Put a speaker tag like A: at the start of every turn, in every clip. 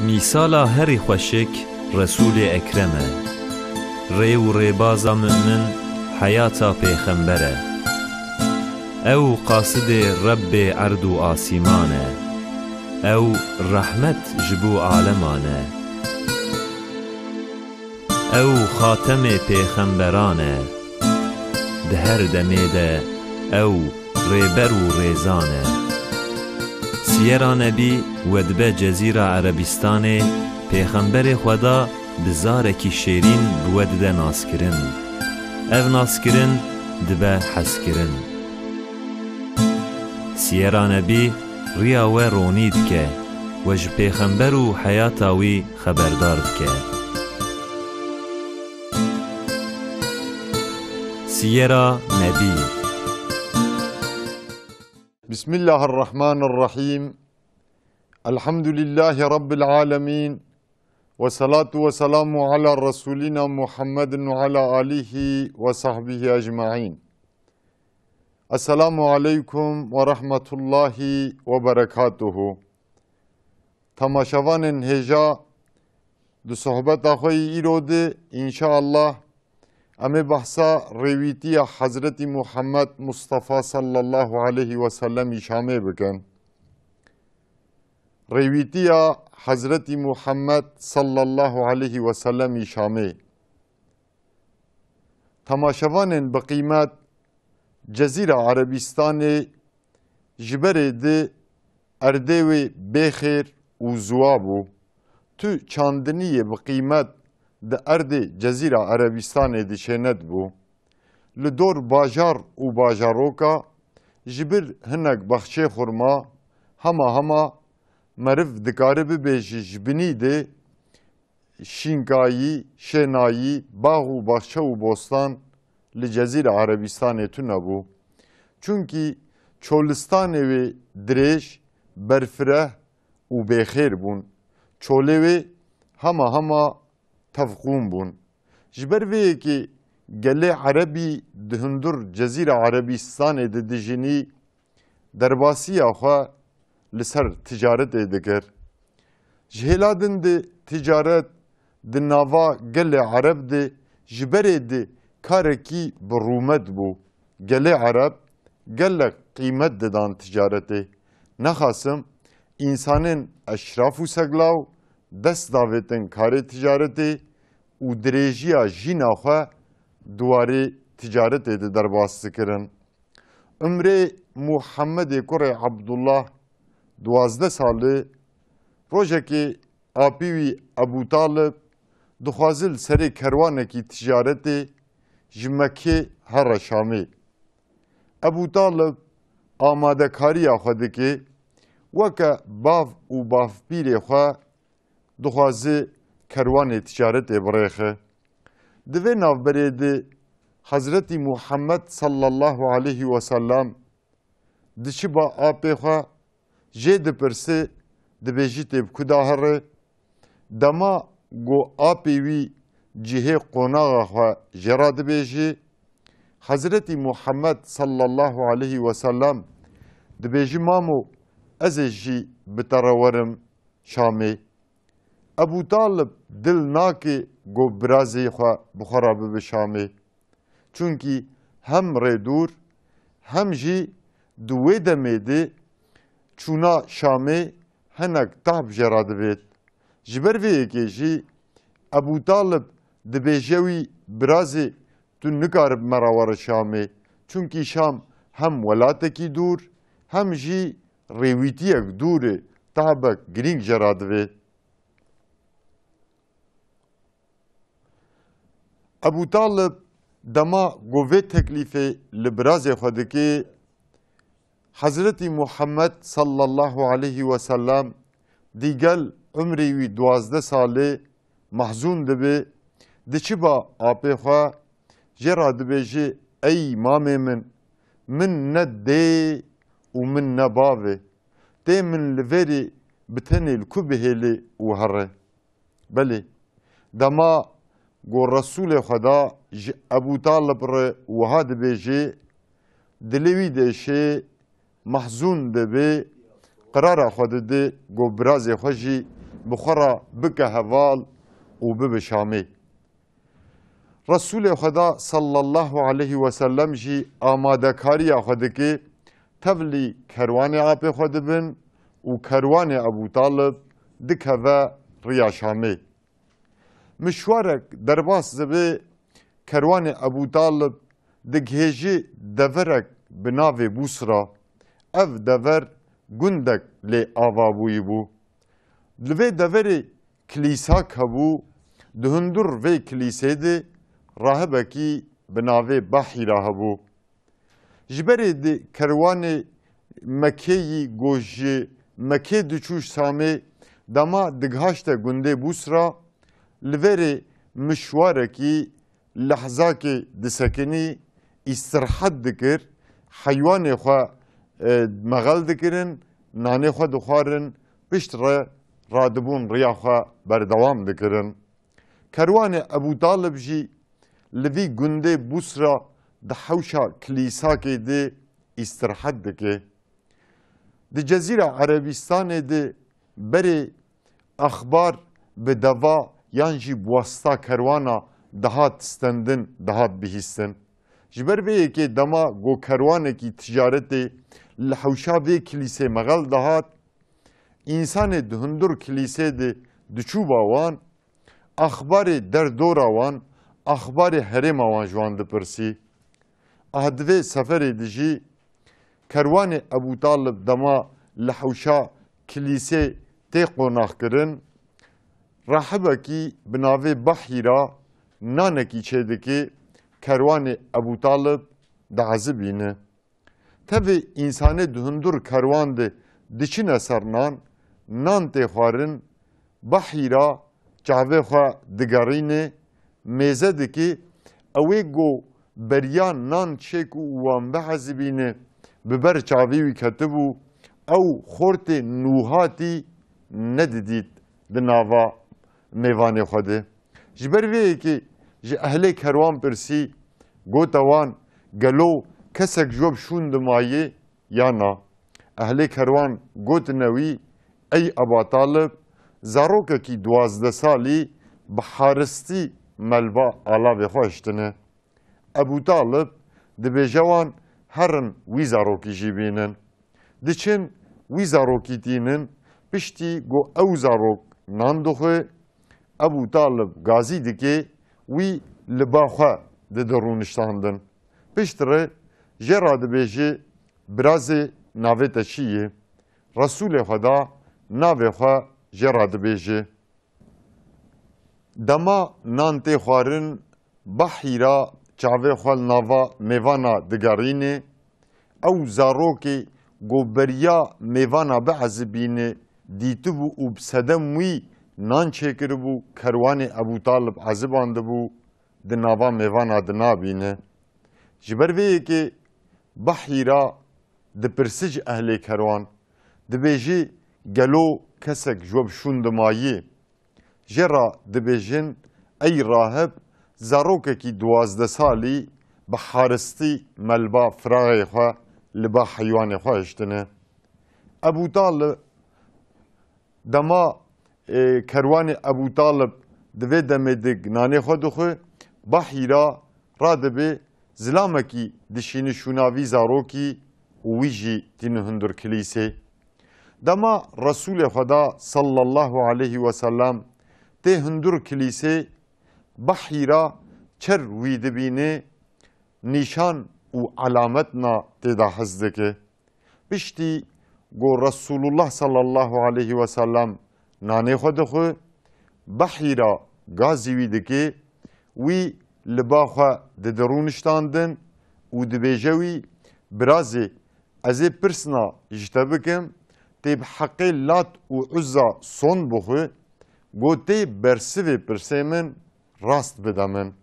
A: میسالا هری خوشک رسول اکرمه ری و ریبازا مؤمن حیاتا پیغمبره او قاصد رب عرض و آسیمانه او رحمت جبو عالمانه او خاتم پیغمبرانه ده هر دمیده او ریبر و ریزانه سیرا نبی ودبه جزیره عربستان پیغمبر خدا بزارکی شیرین بودده ناسکرین او ناسکرین دبه حسکرین سیرا نبی ریا و رونید که وج پیغمبر و حیاتاوی خبردار که سیرا نبی.
B: بسم الله الرحمن الرحيم الحمد لله رب العالمين والصلاة والسلام على رسولنا محمد وعلى آله وصحبه أجمعين. السلام عليكم ورحمة الله وبركاته. تماشاوان هجا دو صحبت أخوي إيرود إن شاء الله امی بحثا رویتی حضرت محمد مصطفى صلی الله علیه و سلم شامه بکن. رویتی حضرت محمد صلی الله علیه و سلم شامه. تماشاوان بقیمت جزیره عربستان جبره ده اردوی بخیر و زوابو تو چاندنی بقیمت ده ارد جزیره عربستان دشند بو لدور باجار و باجاروکا جبر هنگ بخشه خورما هما مرف دکاره ببیجی جبنی ده شینکایی شنایی باغ و بخشه و بوستان لجزیره عربستان تو نبو چونکی چولستان و درش برفره و بخیر بون چوله و هما تفقون بون جبر وی که گله عربی دهندر جزیره عربستان دجنی درباسی آخوا لسر تجارت دکر جهلادن ده تجارت ده نوا گله عرب ده جبر ده کارکی برومت بو گله عرب گله قیمت دادن تجارته نخاسم insanın eşraf-ı seglav dest davetin kare ticareti u derejiya jina xwe duwarê ticaretê de derbas dikirin. Ömrê Muhammedê kurê Abdullah 12 salî rojekê apî wî Ebu Talib dixwazil serê kerwanekî ticaretê ji Mekkê here Şamê. Ebu Talib amadekariya xwe dike weke bav û bavpîrê xwe dixwaze kerwanê ticaretê birêxe. Di vê navberê de Hazretî Muhammed sallallahu aleyhi ve sellem diçiba apê xwe jê dipirse dibêjî tê bi ku da here dema got apê wî cihê qonaxa xwe jê ra dibêje Hazretî Muhammed sallallahu aleyhi ve sellem dibêjî mamo ez ê jî bi te re werim Şamê. Ebu Talib dil nake got birazê xwe bixwe bibe Şamê. Çünkü hem rêdûr hem jî di wê demê de çûna Şamê hinek tahb jê ra dibêt. Ji ber vê yekê jî Ebu Talib dibêje wî birazê tu nikaribî me ra were Şamê. Çünkü Şam hem welatekî dûr hem jî rêwîtiyek dûrê tahbek girîng jê ra dibêt. Ebu Talib dema govê teklîfê li birazê xwe dike Hazretî Muhammed sallallahu aleyhi ve sellem dîgel ömrê wî 12 salê mehzûn dibe diçiba apê xwe jê ra dibêje ey mamê min ne dê û min ne bavê tê min li verê bi tenê li ku bihêlê û here. Belê dema got Resulê Xweda ji Ebu Talib re wiha dibêje dilê wî deşê mehzûn dibe qirara xwe dide got birazê xwe jî بخورا بکه هوال و ببشامه. رسول خدا صلی الله علیه و سلم جی آماده کاری خود که تبلی کروان آپ خود بن و کروان ابو طالب دکه و ریا شامه. مشوارک درباس زبه کروان ابو طالب دگهجی دورک بناو بوسرا اف دور گندک لی آوابوی بو. لوی دوری کلیسا کبو دهندر وی کلیسه ده راهبکی بناو بحیره بو. جبری ده کروان مکهی گوشی مکه دچوش سامه دما دگهاشت گنده بوسرا لوری مشوارکی لحظه که دسکنی استراحت دکر حیوان خوا مغل دکرن نانه خوا دخوارن پشت رادبون ریا خوا بردوام دکرن. کروان ابو طالب جی لوی گنده بوسرا ده حوشا کلیسا که ده استراحت دکه. ده جزیره عربستان ده بری اخبار به دوا یانجی بواسطه کروانا دهات ستندن دهات بهستن. جبر وی که دما گو کروانه کی تجارت لحوشا وی کلیسه مغل دهات انسان دهندر کلیسه ده دچو باوان اخبار در دور آوان اخبار حرم آوان جوان ده پرسی. اهدوه سفر دجی کروان ابو طالب دما لحوشا کلیسه تی قوناخ کرن راحبه کی بناوه بحیرا نانکی چه دکی کروان ابو طالب دعزبینه. تبی انسان دهندر کروان ده دچین اثر نان تی خوارن بحیرا جاوه خوا دگرینه میزه دکی اوی گو بریان نان چکو وان بحزبینه ببر چاویوی کتبو او خورت نوهاتی ندیدید دناوا میوان خوده. جبر وی که جه اهل کروان پرسی گوتوان گلو کسک جوب شوند مایه یا نا. اهل کروان گوت نوی ای ابا طالب زاروکه کی 12 سالی بحارستی ملبا آلا بخوشتنه. ابو طالب دبی جوان هرن وی زاروکی جی بینن. دچن وی زاروکی تینن پشتی گو او زاروک ناندوخه ابو طالب گازی دکی وی لباخه ده درونشتاندن. پشتره جرا دبیجی برازی ناوه تشیه رسول خدا ناوه خواه جرا دبیجی. دما نانتی خوارن بحیرا چاوه خوال ناوا میوانا دگرینه او زاروکی گوبریا میوانا بعزبینه دیتو بو او بسدم وی نان چکر بو کروان ابو طالب عزبانده بو ده ناوا میوانا ده نابینه. جبر ویه که بحیرا ده پرسج اهل کروان ده بیجی گلو کسک جوب شوند مایه. جرا ده بیجن ای راهب زاروکه کی 12 سالی بحارستی ملبا فراغی خواه لبا حیوان خواه اشتنه. ابو طالب دما کروان ابو طالب دوی دمه دگ نانه خود خو بحیرا را دبی زلامکی دشینی شوناوی زاروکی ویجی تینو هندر کلیسه. دما رسول خدا صلی الله علیه و سلم تی هندر کلیسه بحیرا چر وی دبینه نشان و علامتنا تیدا حزدکه. بشتی گو رسول الله صلی الله علیه و سلم نانه خود خو بحیرا گازی وی دکی وی لباخوا ده درونشتاندن و دبیجوی برازی از پرسنا جتبکم تیب حقی لات و عزا صن بخو گو تیب برسوی پرسیمن راست بدمن.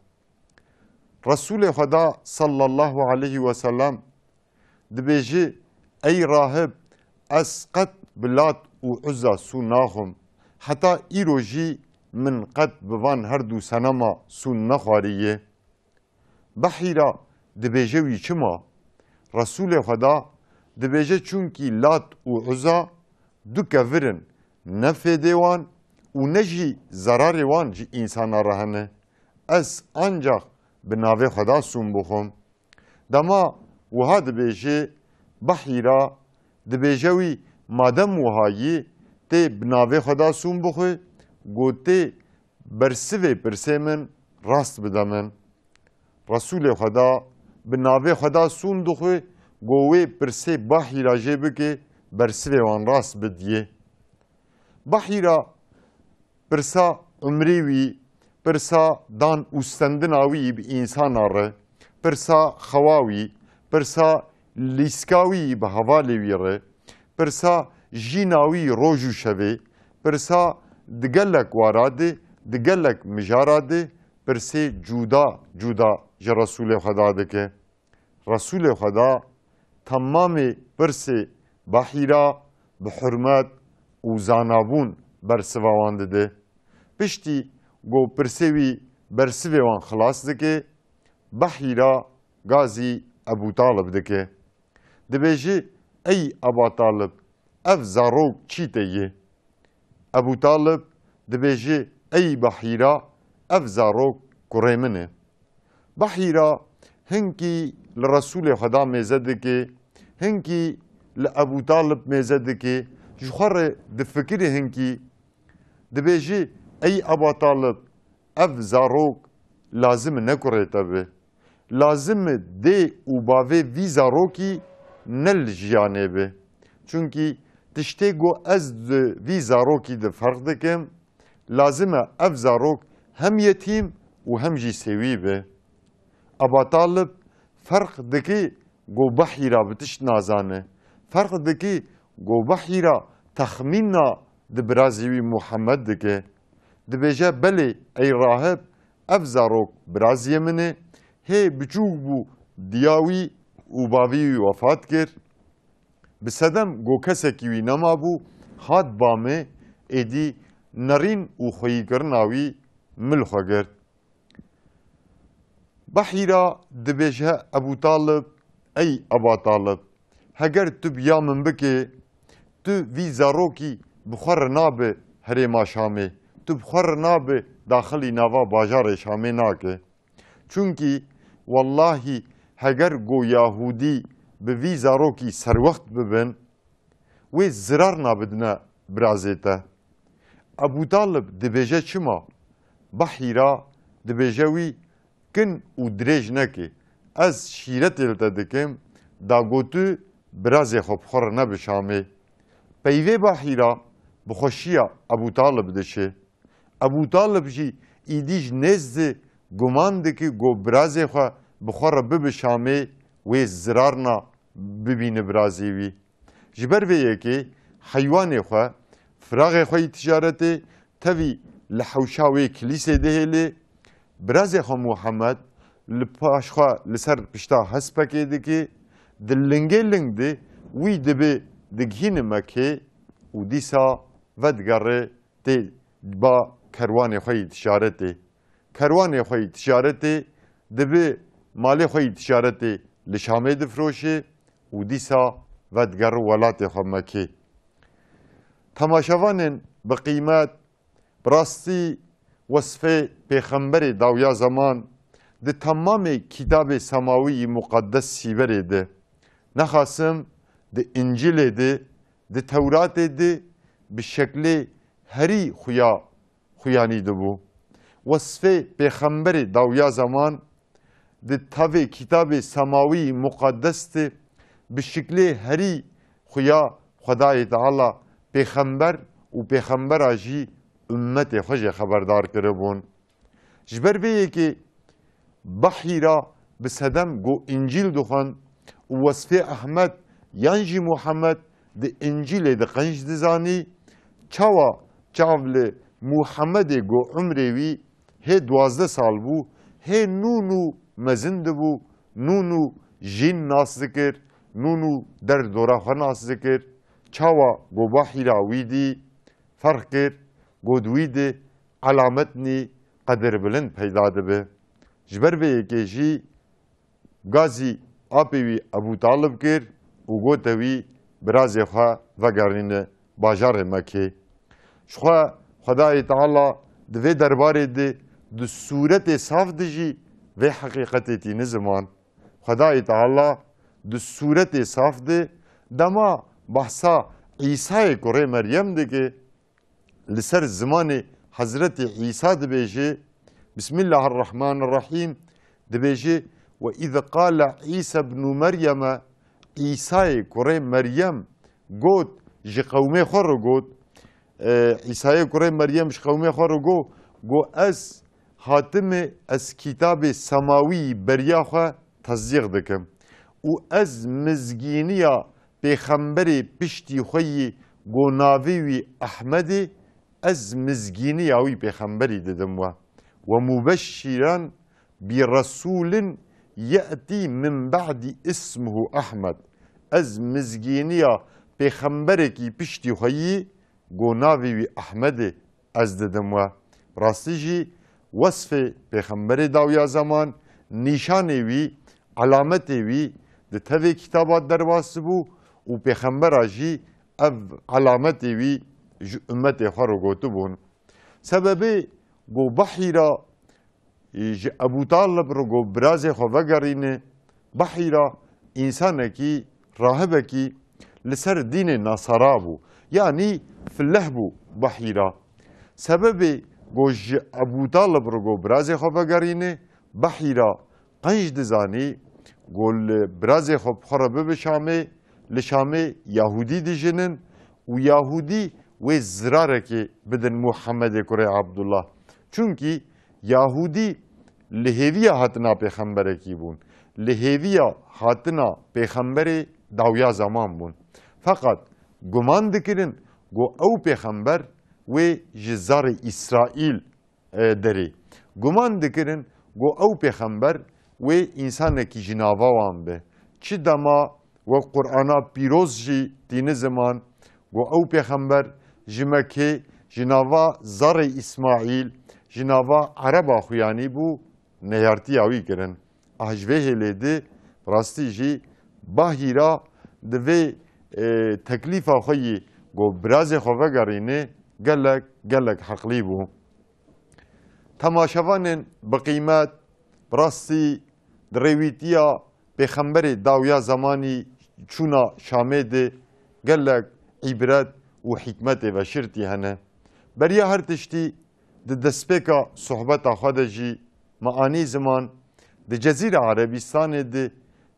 B: رسول خدا صلی الله علیه و سلم دبیجی ای راهب از قد بلات و عزا سو ناخم حتی ایروجی من قد بوان هر دو سنما سون نخواریه. بحیرا دبیجوی چما؟ رسول خدا دبیجه چونکی لات و عزا دو کورن نفیدوان و نجی zararê wan ji insana re hene. Ez ancak bi navê Xweda sûn bixwim. Dema wiha dibêje behîra dibêje wî madem wiha yî tê bi navê Xweda sûn bixwe gotê bersivê pirsê min rast bide min. Resulê Xweda bi navê Xweda sûn dixwe got wê pirsê behîra jê bike bersivê wan rast bidiye. Behîra pirsa umrê wî, pirsa dan û stendina wî bi însana re, pirsa xewa wî, pirsa lîska wî bi hevalê wî re, pirsa jîna wî roj û şevê, pirsa di gelek waradê, di gelek mijaradê pirsê cuda cuda ji Resulê Xweda dike. Resulê Xweda temamê pirsê behîra bi hurmet û zanabûn bersiva wan dide. Piştî got pirsê wî bersivê wan xilas dike, behîra gazî Ebu Talib dike. Dibêje ey Eba Talib ev zarok çî te ye? Ebu Talib dibêje ey behîra ev zarok kurê min e. Behîra hinkî li Resulê Xweda mêze dike, hinkî li Ebu Talib mêze dike, ji xwe re di fikirê hinkî dibêje ey Eba Talib ev zarok lazim e ne kurê te be. Lazim e dê û bavê vî zarokî ne li jiyanê be. Çünkî tiştê got ez di vî zarokî de ferq dikim, lazim e ev zarok hem yetîm û hem jî sêwî be. Eba Talib ferq dike got behîra bi tişt nazane. Ferq dike got behîra texmîna di birazê wî Muhammed dike. Dibêje belê ey rahib ev zarok biraziyê min e, hê biçûk bû diya wî û bavê wî wefat kir. Bi sedem got kesekî wî nemabû, hat bamê êdî nerîn û xweyîkirina wî mil xwe girt. Behîra dibêje Ebu Talib ey Eba Talib heger tu biya min bike tu vî zarokî bi xwe re nabe herêma Şamê, tu bi xwe re nabe daxilî nava bajarê Şamê nake. Çünkî wallahî heger got Yahûdî bi vî zarokî serwext bibin, wê zirar nabidine birazê te. Ebu Talib dibêje çima? Behîra dibêje wî kin û dirêj neke. Ez şîretê li te dikim, da got tu birazê xwe bi xwe re nebe Şamê. Peyvê Behîra bi xweşiya Ebu Talib diçe. Ebu Talib jî îdî ji nêzdê guman dike got birazê xwe bi xwe re bibe Şamê, wê zirar bibîne birazê wî. Ji ber vê yekê heywanê xwe, firaxê xwe yî ticaretê, tevî li hewşa wê kilîsê dihêlê, birazê xwe Muhammed li paş xwe li ser pişta hespekê dike, di lingê ling de wî dibe digihîne Mekkê û dîsa vedigerê tê ba kerwanê xwe yî ticaretê. Kerwanê xwe yî ticaretê dibe malê xwe yî ticaretê li Şamê difroşe û dîsa vedigeru welatê xwe Mekkê. Temaşevanên bi qîmet bi rastî وصفê pêxemberê dawiya zaman di temamê kitabê semawî muqeddes sîverê de, nexasim di İncilê de, di Tewratê de bi şeklê herî xuyanî dibû. Wesfê pêxemberê dawiya zaman di tevê kitabê semawî muqeddes de bi şeklê herî xuya Xwedayê Teala pêxember û pêxembera jî ümmetê xwe jê xeberdar kiribûn. Ji ber vê yekê Behîra bi sedem got İncîl dixwend û wesfê Ehmed yan jî Muhammed di İncîlê de qenc dizanî, çawa çav li Muhammedê got umrê wî hê 12 sal bû, hê nûn û mezin dibû, nûn û jîn nas dikir, nûn û derdora xwe nas dikir, çawa got Behîra wî dî ferq kir, got wî de alametnî qedir bilind peyda dibe. Ji ber vê yekê jî gazî apê wî Ebu Talib kir û gote wî birazê xwe vegerîne bajarê Mekkê. Ji xwe Xwedayê Teala di vê derbarê de di sûretê saf de jî vê heqîqetê tîne ziman. Xwedayê Teala di sûretê saf de dema behsa İsa'yê kurê Meryem dike li ser zimanê Hezretê İsa dibêje Bismillahirrahmanirrahim dibêje ve îz qâle İsa ibnû Meryeme İsa'yê kurê Meryem got ji qewmê xwe re got İsa'yê kurê Meryem ji qewmê xwe re got ez hatime ez kitabê semawî beriya xwe tasdîq dikim û ez mizgîniya pêxemberê piştî xwe yî got navê wî Ehmedê ez mizgîniya wî pêxemberî didim we ve mubeşşîran bi resûlin ye'tî min ba'dî ismuhu Ehmed ez mizgîniya pêxemberekî piştî xwe yî got navê wî Ehmedê ez didim we rastî jî wesfê pêxemberê dawiya zeman nîşanê wî alametê wî di tevê kitaba derbas bû û pêxembera jî ev alametê wî ji ummetê xwe re gotibûn. Sebebê got behîra ji Ebû Talib re got birazê xwe vegerîne behîra însanekî rahibekî li ser dînê Nasara bû yanî filleh bû behîra. Sebebê got ji Ebû Talib re got birazê xwe vegerîne behîra qenc dizanî got li birazê xwe xwe re bibe Şamê li Şamê Yahûdî dijinin û Yahûdî wê zirarekê bidin Muhammedê kurê Abdullah. Çunkî Yahûdî li hêviya hatina pêxemberekî bûn. Li hêviya hatina pêxemberê dawiya zeman bûn. Feqet guman dikirin got ew pêxember wê ji zarê İsraîl derê. Guman dikirin got ew pêxember wê însanekî ji nava wan be. Çi dema ve Qur'ana pîroz jî tîne ziman got ew pêxember ji Mekkê ji nava zarê İsmaîl ji nava Ereba xuyanî bû neyartiya wî kirin. Ji vê hêlê de rastî jî bahîra di vê teklîfa xwe yî got birazê xwe vegerîne gelek gelek heqlî bû. Temaşevanên bi qîmet rastî di rêwîtiya pêxemberê dawiya zemanî çûna Şamê de gelek îbret û hikmetê veşirtî hene. Beriya her tiştî di destpêka sohbeta xwe de jî me anî ziman di Cezîra Erebistanê de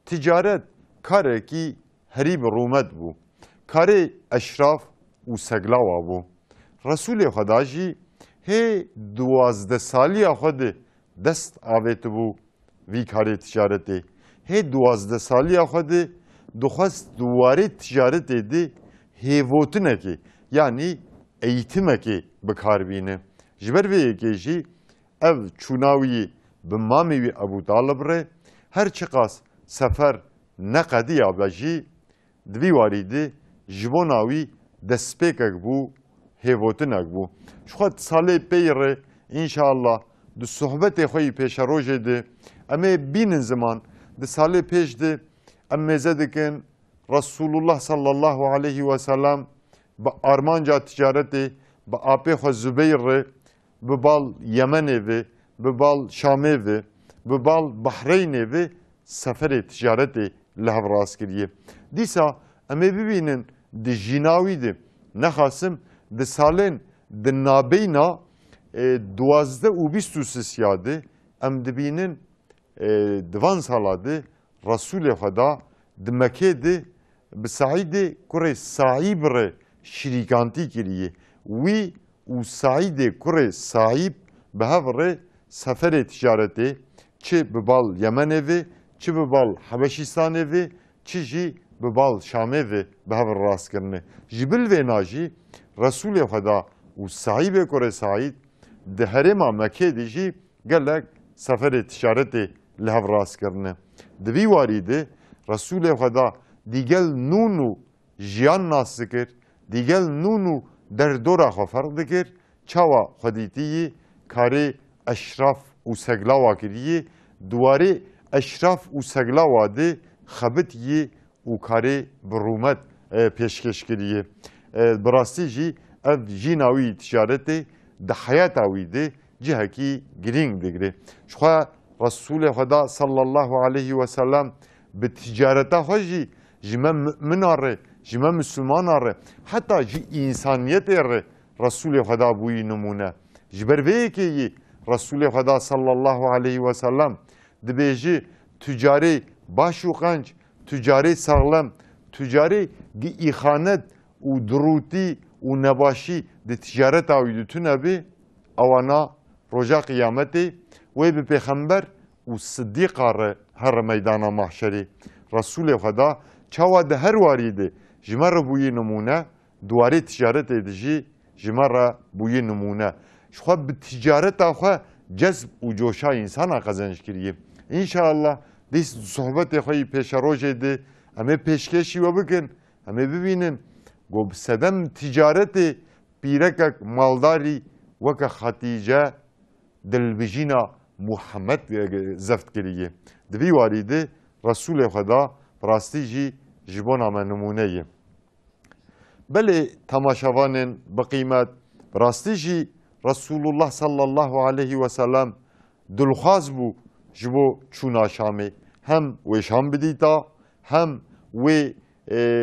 B: ticaret karekî herî bi rûmet bû. Karê eşraf û seglawa bû. Resulê Xweda jî hê 12 saliya xwe de dest avêtibû vî karê ticaretê. Hê 12 saliya xwe de dixwest di warê ticaretê de hêvotinekê yanî eğitimekê bikarbîne. Ji ber vê yekê jî ev çûna wî bi mamê wî Ebû Talib re her çi qas sefer neqediya be jî di vî warî de ji bona wî destpêkek bû hêvotinek bû. Ji xwe salê pê re înşallah di sohbetê xwe yî pêşerojê de em ê bînin ziman di salê pêş de em mêze dikin Resulullah sallallahu aleyhi ve sellem bi armanca ticaretê bi apê xwe Zübeyr re bi bal Yemenê ve bi bal Şamê ve bi bal Bahreynê ve seferê ticaretê li hev rast kiriye. Dîsa em ê bibînin di jînawî de nexasim di salên di nabeyna 12 û 23 de em dibînin di van sala de Resulê Xweda di Mekkê de bi Saîdê kurê Saîb re şîrîkantî kiriye. Wî û Saîdê kurê Saîb bi hev re seferê ticaretê çi bi bal Yemenê ve çi bi bal Hebeşîstanê ve çi jî bi bal Şamê ve bi hev rastkirine. Ji bil vê na jî Resulê Xweda û Saîbê kurê Saîd di herêma Mekkê de jî gelek seferê ticaretê li hev rastkirine. Di vî warî de Resulê Xweda dîgel nûn û jiyan nas dikir, dîgel nûn û derdora xwe ferq dikir, çawa xwedîtiyî karê eşraf û seglawa kiriye, duwarê eşraf û seglawa de xebitiyê û karê bi rûmet pêşkeş kiriye. Bi rastî jî ev jîna wî ticaretê de hayata wî de cihekî girîng digire. Şuxa Resulê Xweda sallallahu aleyhi ve sellem bi ticareta xwe jî ji me mü'mina re, ji me Müslümana re, heta ji însaniyetê re Resulê Xweda bûyî nimûne. Ji ber vê yekê yî Resulê Xweda sallallahu aleyhi ve sellem dibêje tücarê baş û qenc, tücarê sağlam, tücarê gi îxanet û dirûtî û nebaşî di ticareta wî ditune bê, ewana roja qîyametê wê bi pêxember û siddîqa re here meydana mahşerê. Resulê Xweda çawa di her warî de ji me re bûyî nimûne, duwarê ticaretê de jî ji me re bûyî nimûne. Ji xwe bi ticareta xwe cezb û coşa însana qezenc kiriye. İnşallah dîst sohbetê xwe yî pêşerojê de em ê pêşkêşî we bikin, em ê bibînin got bi sedem ticaretê pîrekek maldarî weke Xetîce dilbijîna Muhammed zeft kiriye. Di vî warî de Resulê Xweda rastî jî ji bona me nimûne ye. Belê temaşevanên bi qîmet rastî jî Resulullah sallallahu aleyhi ve sellem dilxwaz bû ji bo çûna Şamê. Hem wê Şam bidîta, hem wê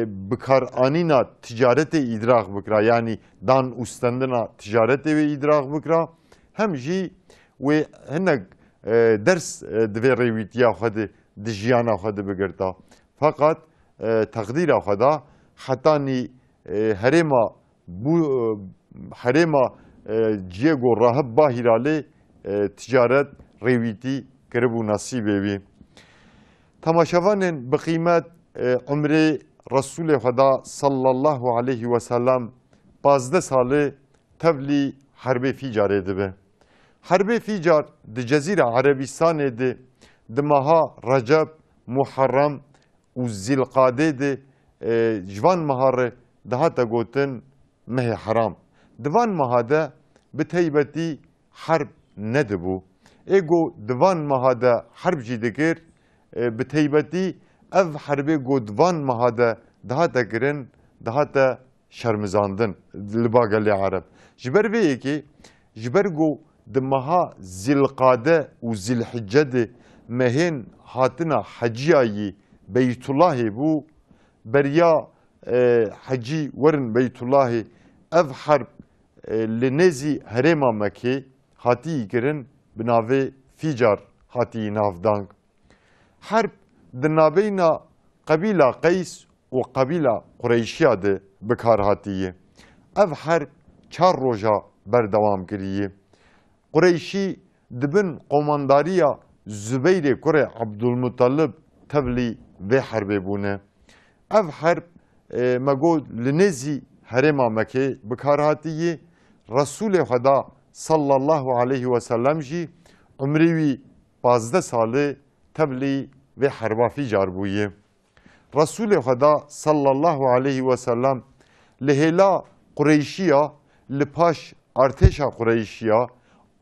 B: bikaranîna ticaretê îdraq bikira, yanî dan û stendina ticaretê wê îdraq bikira, hem jî wê hinek ders divê rêwîtiya xwe de di jiyana xwe de bigirta. Fakat teqdîra xwe da hetanî herêma ciyê got rahib ba Hîralê ticaret rêwîtî kiribû nasîbê wî. Temaşevanên bi qîmet umrê Resulê Xweda sallallahu aleyhi ve sellem 15 salê tevlî herbê fîcarê dibe. Herbê fîcar di Cezîra Erebîstanê de di meha Recep, Muharrem û Zîlqadê de ji van meha re dihate gotin mehê heram. Di van meha de bi taybetî herb nedibû. Êgo di van meha de herb jî dikir, bi taybetî ev herbê got di van meha de dihate kirin, dihate şermizandin li ba gelê Ereb. Ji ber vê yekê, ji ber got di meha Zîlqade û Zîlhicce de mehên hatina heciyayî Beytullahê bû, beriya hecî werin Beytullahê, ev herb li nêzî herêma Mekê hatiyî kirin, bi navê fîcar hatiyî navdang. Herb di navbeyna qebîla Qeys û qebîla Qureyşiya de bikar hatiye. Ev herb 4 roja berdewam kiriye. Qureyşî dibin komandariya Zübeyrê kurê Abdülmuttalib tevlî vê herbê bûne. Ev herb me got li nêzî herêma Mekê bikar hatiye. Resulê Xweda sallallahu aleyhi ve sellem jî umrê wî 15 salê tevlî vê herba fîcar bûye. Resulê Xweda sallallahu aleyhi ve sellem li hêla Qureyşiya li paş artêşa Qureyşiya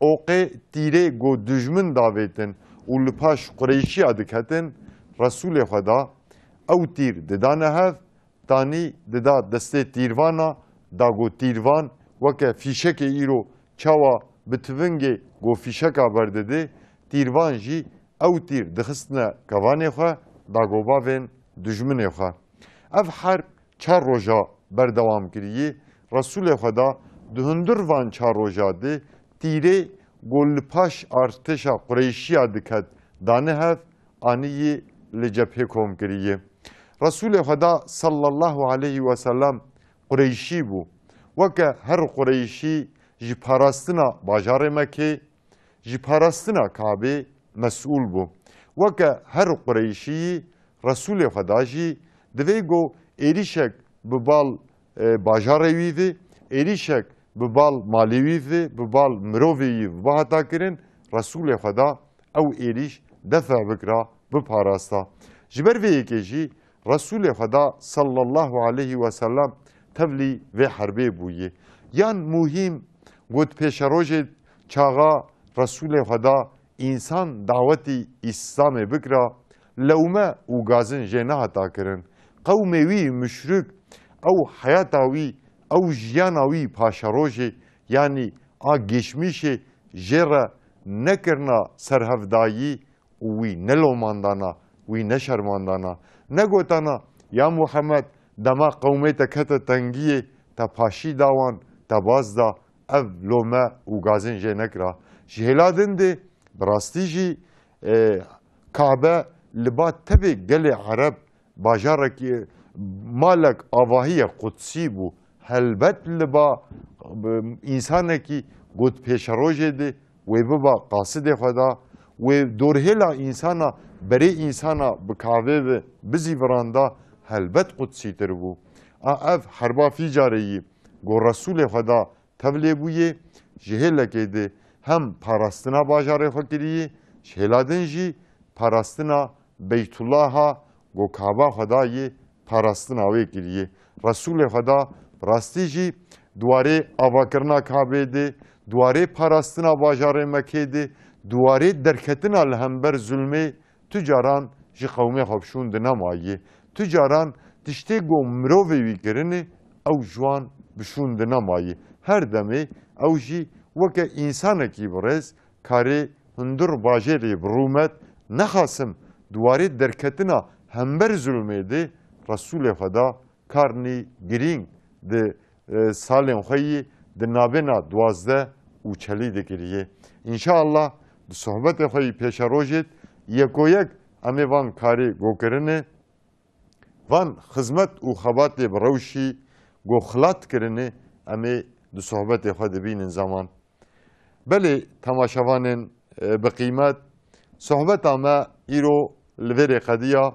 B: oqê tîrê got dijmin davêtin û li paş Qureyşiya diketin, Resulê Xweda ew tîr didane hev, tanî dida destê tîrvana, da got tîrvan weke fîşekê îro çawa bi tivingê got fîşeka berdidê, tîrvan jî ew tîr dixistine kevanê xwe da got bavên dijminê xwe. Ev herb 4 roja berdewam kiriye. Resulê Xweda di hundir van 4 roja de tîrê got li paş artêşa Qureyşiya diket dane hev, aniyê li cephê kom kiriye. Resulê Xweda sallallahu aleyhi ve sellem Qureyşî bû. Weke her Qureyşî ji parastina bajarê Mekê, ji parastina Kabê mes'ûl bû. Weke her Qureyşî Resulê Xweda jî divê got êrişek bi bal bajarê wî ve, êrişek bi bal malê wî ve, bi bal mirovê yî vehata kirin, Resulê Xweda ew êriş defa bikira biparasta. Ji ber vê yekê jî Resulê Xweda sallallahu aleyhi ve sellem tevlî vê herbê bûye. Yan muhîm got pêşerojê çaxa Resulê Xweda însan dawetî İslamê bikira, lewme û gazin jê nehata kirin. Qewmê wî müşrik ew heyata wî, ew jiyana wî paşerojê, yanî a geçmişi jera nekirna serhevdayî û wî nelomandana, wî neşermandana. Negotana ya Muhammed dema qewmê te kete tengiyê te paşî dawan te baz da ev lome û gazên jê nekira. Ji hêla din de bi rastî jî Kabe li ba tevê gelê Arab bajarekî malek avahiye Qudsî bû. Helbet li ba însanekî gotpêşerojê de wê biba qasidê xwe da wê dorhêla însana berê însana bi kavê ve bizîviranda helbet Qudsîtir bû. Ev herba fî carê yî got Resûlê xwe da tev lêbûye ji hêlekê de hem parastina bajarê xwe kiriye ji hêla din jî parastina Beytullaha got Kaba xwe da yê parastina wê kiriye. Resûlê xwe da rastî jî duwarê avakirina Kabê de duwarê parastina bajarê Mekê de duwarê derketina li hember zulmê tu caran ji qewmê xwe bişûn di nemayê. Tu caran tiştê got mirovê wî kirinê ew ji wan bişûn di nemayê. Her demê ew jî weke însanekî birêz karê hundir bajêrê bi rûmet nexasim duwarê derketina hember zulmê de Resûlê xwe da karnî girîng di salên xwe yî di navbêna duwazdeh û çelî dikiriye. İnşallah di sohbetê xwe yî pêşerojê yekoyek em ê van karê gokirinê van xizmet û xebatê bi rewşî got xilat kirinê em ê di sohbetê xwe dibînin zaman. Belê temaşevanên bi qîmet sohbeta me îro li vêrê qediya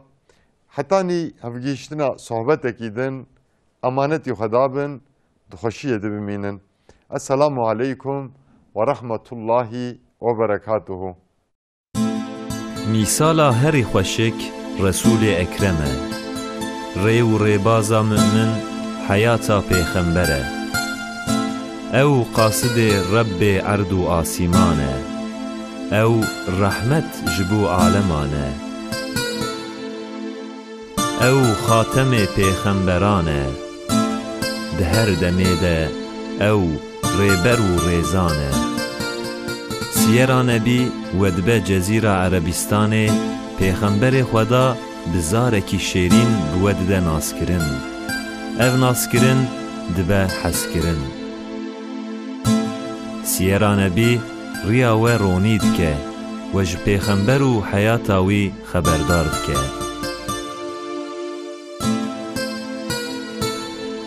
B: hetanî hevgîştina sohbetekî din emanetî xwe dabin di xweşiyê dibimînin. Esselamu aleykum ve rahmetullahi ve berekatuhu.
A: Mîsala herî xweşik Resûlê Ekrem e. Rê û rêbaza mümin heyata pêxember e. Ew qasidê Rebbê erd û asîman e. Ew rehmet ji bo aleman e. Ew xatemê pêxemberan e. Di her demê de ew rêber û rêzan e. Siyera Nebî we dibe Cezîra Erebîstanê pêxemberê xwe da bi zarekî şêrîn bi we dide naskirin. Ev naskirin dibe heskirin. Siyera Nebî riya we ronî dike we ji pêxember û heyata wî xeberdar dike.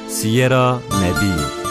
A: Siyera Nebî.